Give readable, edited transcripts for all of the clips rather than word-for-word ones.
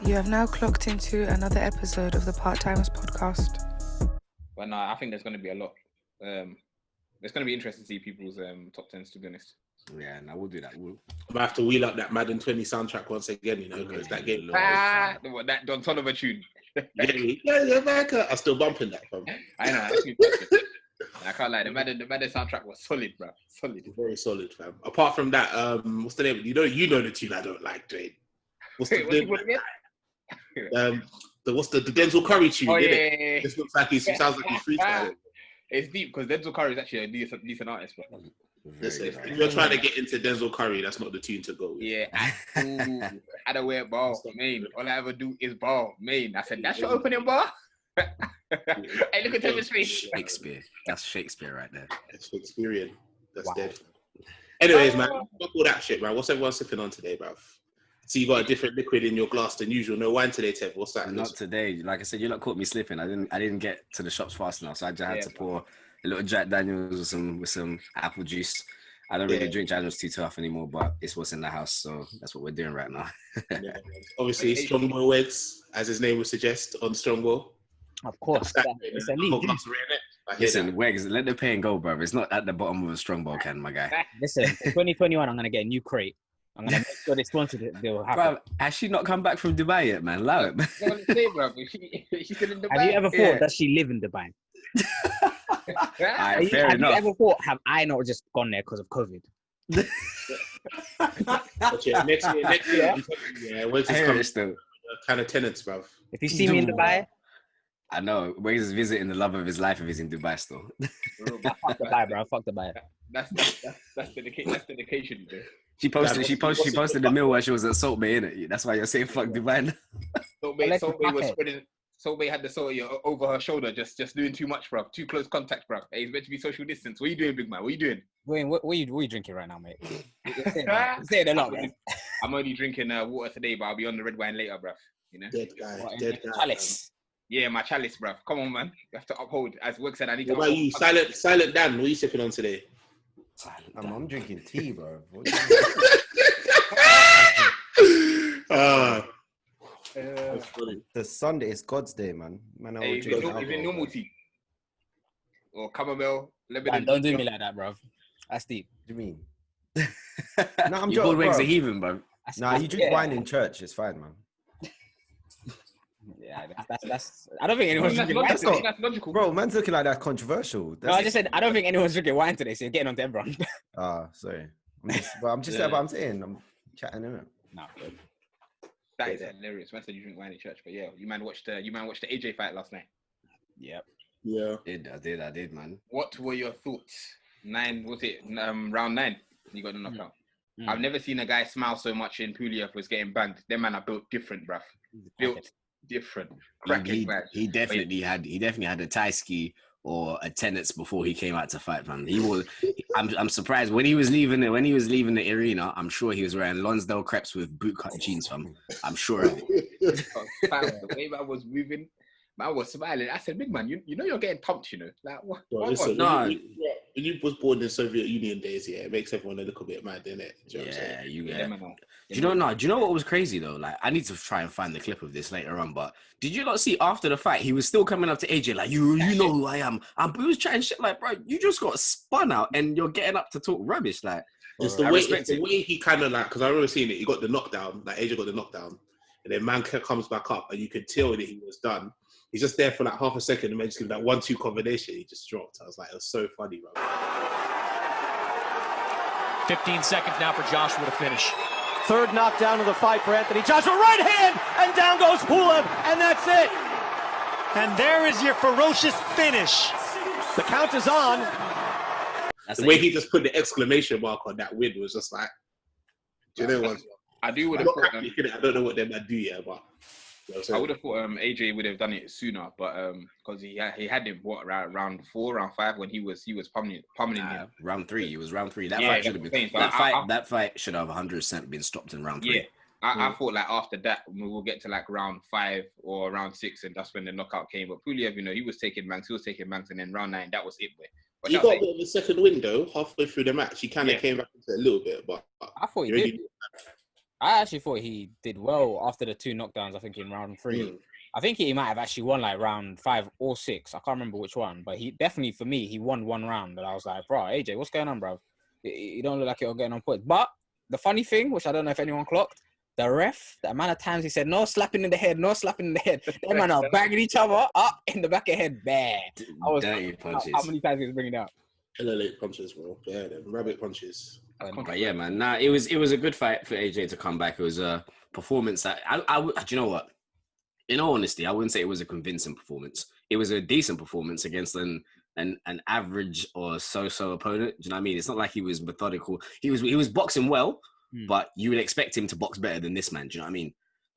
You have now clocked into another episode of the Part-Timers podcast. But no, I think there's going to be a lot. It's going to be interesting to see people's top 10s, to be honest. Yeah, no, we'll do that. I'm going to have to wheel up that Madden 20 soundtrack once again, you know, because that game... that Don Toliver tune. yeah, America. I'm still bumping that, fam. I know. I can't lie. The Madden soundtrack was solid, bro. Solid. Very solid, fam. Apart from that, what's the name? You know the tune I don't like, Dwain. What's the name? What's the Denzel Curry tune? Oh, yeah. This looks like sounds like he's freestyling. It's deep because Denzel Curry is actually a decent artist, bro. Listen, if you're trying to get into Denzel Curry, that's not the tune to go with. Yeah, I don't wear ball, man. All I ever do is ball, man. I said, that's your opening bar? Hey, look at Tevin's face. Shakespeare. That's Shakespeare right there. That's Shakespearean. That's dead. Anyways, man, fuck all that shit, man. What's everyone sipping on today, bruv? So you got a different liquid in your glass than usual. No wine today, Tev. What's that? Not today. Like I said, you lot caught me slipping. I didn't get to the shops fast enough, so I just had to pour a little Jack Daniels with some apple juice. I don't really drink Jack Daniels too tough anymore, but it's what's in the house, so that's what we're doing right now. Obviously, Strongbow Wegz, as his name would suggest, on Strongbow. Of course, it's elite. Listen, Wegz, let the pain go, bro. It's not at the bottom of a Strongbow can, my guy. Listen, in 2021, I'm gonna get a new crate. I'm gonna make sure they sponsor it. They'll happen. Bro, has she not come back from Dubai yet, man? Allow it, man. She's still in Dubai. Have you ever thought that she live in Dubai? Right, have you ever thought, have I not just gone there because of COVID? Next year, Wegz is coming still. Kind of tenants, bruv. If you see me in Dubai, I know. Wegz is visiting the love of his life if he's in Dubai still. fuck Dubai, bro. Fuck Dubai. That's dedication, bro. She posted the meal where she was at Salt Bay, innit? That's why you're saying fuck Dubai. Salt Bay was spreading. Salt Bay had the salt over her shoulder, just doing too much, bro. Too close contact, bro. Hey, it's meant to be social distance. What are you doing, big man? What are you doing? Wait, what are you drinking right now, mate? You're saying a lot, man. I'm only drinking water today, but I'll be on the red wine later, bro. You know? Dead guy. Chalice. Yeah, my chalice, bro. Come on, man. You have to uphold. As Wegz said, I need to. What about you, Silent Dan? What are you sipping on today? I'm drinking tea, bro. The Sunday is God's day, man. Hey, is it normal tea? Or chamomile, Lebanon? Don't do me like that, bro. That's deep. What do you mean? No, I'm you called Wegz a heathen, bro. Nah, you drink wine in church. It's fine, man. Yeah, that's. I don't think anyone's drinking wine today. That's logical, bro. Man's looking like that's controversial. No, I just said I don't think anyone's drinking wine today. So you're getting on to everyone. Sorry. I'm saying. I'm chatting in it. Nah, that is hilarious. Man said you drink wine in church, but yeah, you man watched the AJ fight last night. Yep. Yeah. I did, man. What were your thoughts? Round 9? You got the knockout. I've never seen a guy smile so much in Pulev was getting banged. Them man are built different, bruv. Built different. He definitely had a Thai ski or a tenets before he came out to fight, man. I'm surprised when he was leaving the arena. I'm sure he was wearing Lonsdale crepes with bootcut jeans, fam. I'm sure of it. The way man was moving, man was smiling. I said, big man, you know you're getting pumped, you know. Like what? Bro, listen, when you was born in Soviet Union days, yeah, it makes everyone a little bit mad, doesn't it? Do you know what was crazy though? Like, I need to try and find the clip of this later on. But did you not see after the fight, he was still coming up to AJ like, you know who I am. And he was chatting shit like, bro, you just got spun out and you're getting up to talk rubbish. Like, it's the way he kind of like, because I remember seeing it. He got the knockdown, like AJ got the knockdown, and then man comes back up, and you could tell that he was done. He's just there for like half a second, and then just give that 1-2 combination. He just dropped. I was like, it was so funny, bro. 15 seconds now for Joshua to finish. Third knockdown of the fight for Anthony Joshua. Right hand, and down goes Pulev, and that's it. And there is your ferocious finish. The count is on. The way he just put the exclamation mark on that win was just like, do you know what? I would have thought. I don't know what they might do yet, but. I would have thought AJ would have done it sooner, but because he had him round 4, round 5 when he was pummeling him. Round 3, it was round 3. That fight should have 100% been stopped in round 3. Yeah, I thought like after that we'll get to like round 5 or round 6, and that's when the knockout came. But Pulev, he was taking banks, and then round 9 that was it. He got a bit of a second window halfway through the match. He kind of came back into it a little bit, but I thought he did. I actually thought he did well after the 2 knockdowns, I think, in round 3. I think he might have actually won like round 5 or 6. I can't remember which one, but he definitely, for me, he won 1 round. And I was like, bro, AJ, what's going on, bro? You don't look like you're getting on points. But the funny thing, which I don't know if anyone clocked, the ref, the amount of times he said, no slapping in the head, no slapping in the head. Them man are banging each other up in the back of the head. Bare. I was dirty punches. How many times he was bringing it up? LLA punches, bro. Yeah, them rabbit punches. But yeah, man. Nah, it was a good fight for AJ to come back. It was a performance that do you know what? In all honesty, I wouldn't say it was a convincing performance. It was a decent performance against an average or so-so opponent. Do you know what I mean? It's not like he was methodical. He was boxing well, but you would expect him to box better than this man. Do you know what I mean?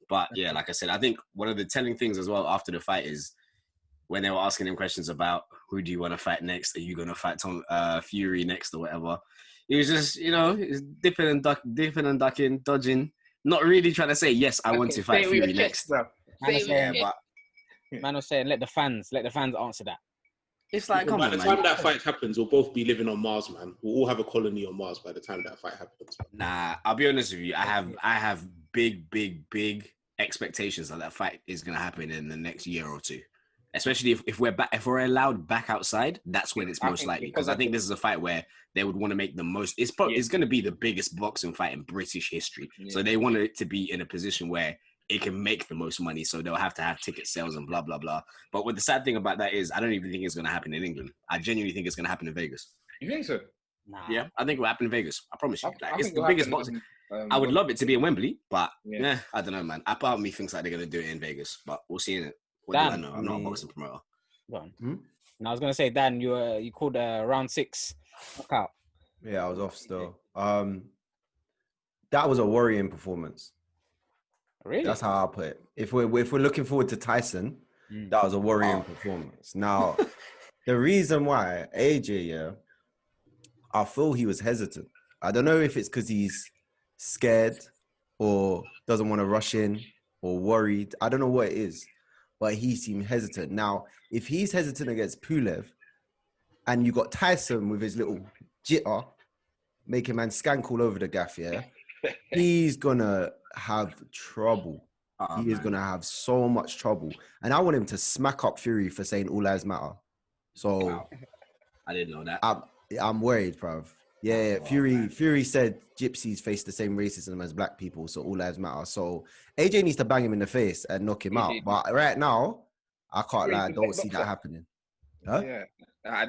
But yeah, like I said, I think one of the telling things as well after the fight is when they were asking him questions about who do you want to fight next? Are you going to fight Fury next or whatever? He was just, dipping and ducking, dodging, not really trying to say, yes, I want to fight Fury next. Bro. Man was saying, let the fans answer that. It's like, come by on, the time that fight happens, we'll both be living on Mars, man. We'll all have a colony on Mars by the time that fight happens. Nah, I'll be honest with you. I have big expectations that fight is going to happen in the next year or two. Especially if we're allowed back outside, that's when it's most likely. Because I think this is a fight where they would want to make the most. It's going to be the biggest boxing fight in British history. Yeah. So they want it to be in a position where it can make the most money. So they'll have to have ticket sales and blah, blah, blah. But what the sad thing about that is I don't even think it's going to happen in England. I genuinely think it's going to happen in Vegas. You think so? Nah. Yeah, I think it will happen in Vegas. I promise you. It's the biggest boxing. I would love it to be in Wembley, but I don't know, man. A part of me thinks like they're going to do it in Vegas, but we'll see in it. What do I know? I'm not a boxing promoter. And I was going to say, Dan, you called round 6 knockout. Yeah, I was off still. That was a worrying performance. Really? That's how I put it. If we're looking forward to Tyson, that was a worrying performance. Now, the reason why AJ, I feel he was hesitant. I don't know if it's because he's scared or doesn't want to rush in or worried. I don't know what it is, but he seemed hesitant. Now, if he's hesitant against Pulev and you got Tyson with his little jitter, making man skank all over the gaff, he's going to have trouble. He is going to have so much trouble. And I want him to smack up Fury for saying all lives matter. So I didn't know that. I'm worried, bruv. Yeah, Fury said gypsies face the same racism as black people, so all lives matter. So AJ needs to bang him in the face and knock him out. But right now, I can't lie, I don't see that happening. Huh? Yeah.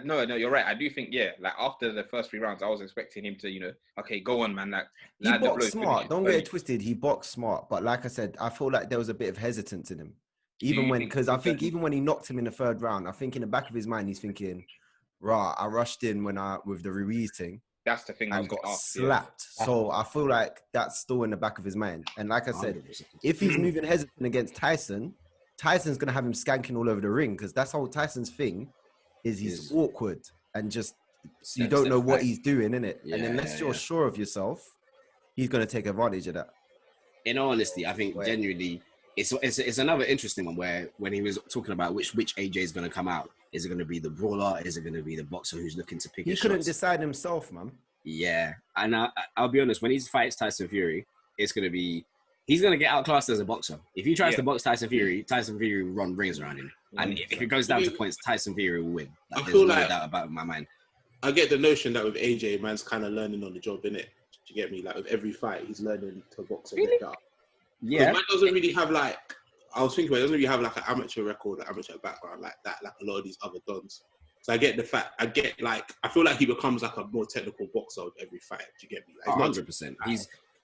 No, you're right. I do think, like after the first 3 rounds, I was expecting him to, okay, go on, man. Like he boxed smart. Don't get it twisted. He boxed smart, but like I said, I feel like there was a bit of hesitance in him. Because I think even when he knocked him in the 3rd round, I think in the back of his mind he's thinking, "Rah, I rushed in with the Ruiz thing." That's the thing. And got slapped. Yeah. So I feel like that's still in the back of his mind. And like I said, 100%. If he's moving hesitant against Tyson, Tyson's gonna have him skanking all over the ring because that's how Tyson's thing is. He's awkward and just you don't know what he's doing, innit? Yeah, and unless you're sure of yourself, he's gonna take advantage of that. In all honesty, I think genuinely it's another interesting one where when he was talking about which AJ is gonna come out. Is it going to be the brawler? Is it going to be the boxer who's looking to pick his shots? He couldn't decide himself, man. Yeah. And I'll be honest, when he fights Tyson Fury, he's going to get outclassed as a boxer. If he tries to box Tyson Fury will run rings around him. And if it goes down to points, Tyson Fury will win. I feel like that about my mind. I get the notion that with AJ, man's kind of learning on the job, innit? Do you get me? Like with every fight, he's learning to box a bit better. Yeah. Man doesn't really have I was thinking about it, doesn't really have like an amateur record, an amateur background like that, like a lot of these other dons. So I feel like he becomes like a more technical boxer with every fight. Do you get me? Like, 100%.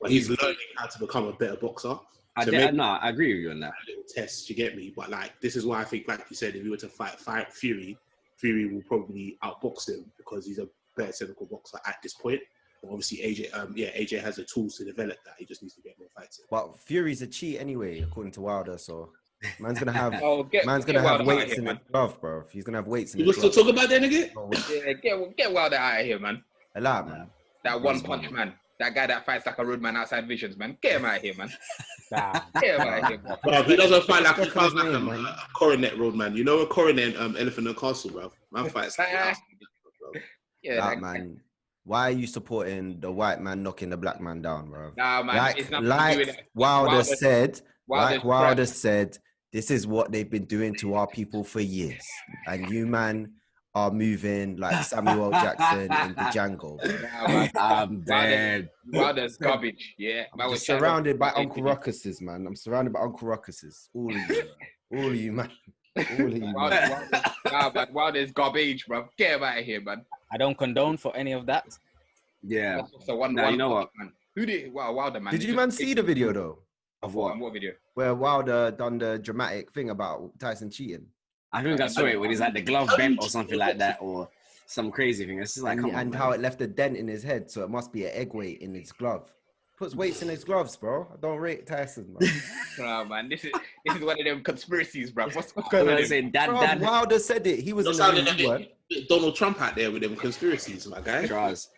He's learning how to become a better boxer. I agree with you on that. A little test, you get me? But like, this is why I think, like you said, if he were to fight Fury will probably outbox him because he's a better technical boxer at this point. But obviously, AJ has the tools to develop that. He just needs to get more fights in. But Fury's a cheat anyway, according to Wilder. So man's gonna have have weights in the glove, bro. He's gonna have weights in the glove. You still talk about that nigga? Get Wilder out of here, man. A lot, man. That one punch, man. That guy that fights like a roadman outside Visions, man. Get him out of here, man. Get him out of here, bro. Bro, he doesn't fight like a coronet roadman. You know a coronet Elephant and Castle, bro. Man fights. Man. why are you supporting the white man knocking the black man down, bro? Nah, man. Wilder said, this is what they've been doing to our people for years. And you, man, are moving like Samuel Jackson in the Django. I'm dead. Wilder's garbage. Yeah. I'm just surrounded by Uncle Ruckuses, man. I'm surrounded by Uncle Ruckuses. All of you. All of you, man. All of you, man. But Wilder's garbage, bro. Get him out of here, man. I don't condone for any of that. Yeah. So you know what? Man. Who did Wilder, man? Did you man see the video though? Of what? What video? Where Wilder done the dramatic thing about Tyson cheating. I think I saw it when he's like the glove bent or something like that, or some crazy thing. It's just like, and how it left a dent in his head, so it must be an egg weight in his glove. Puts weights in his gloves, bro. I don't rate Tyson, man. Bro, man, this is one of them conspiracies, bro. What's going on? Saying, Dad. Wilder said it. He was in the Donald Trump out there with them conspiracies, my guy. Charles.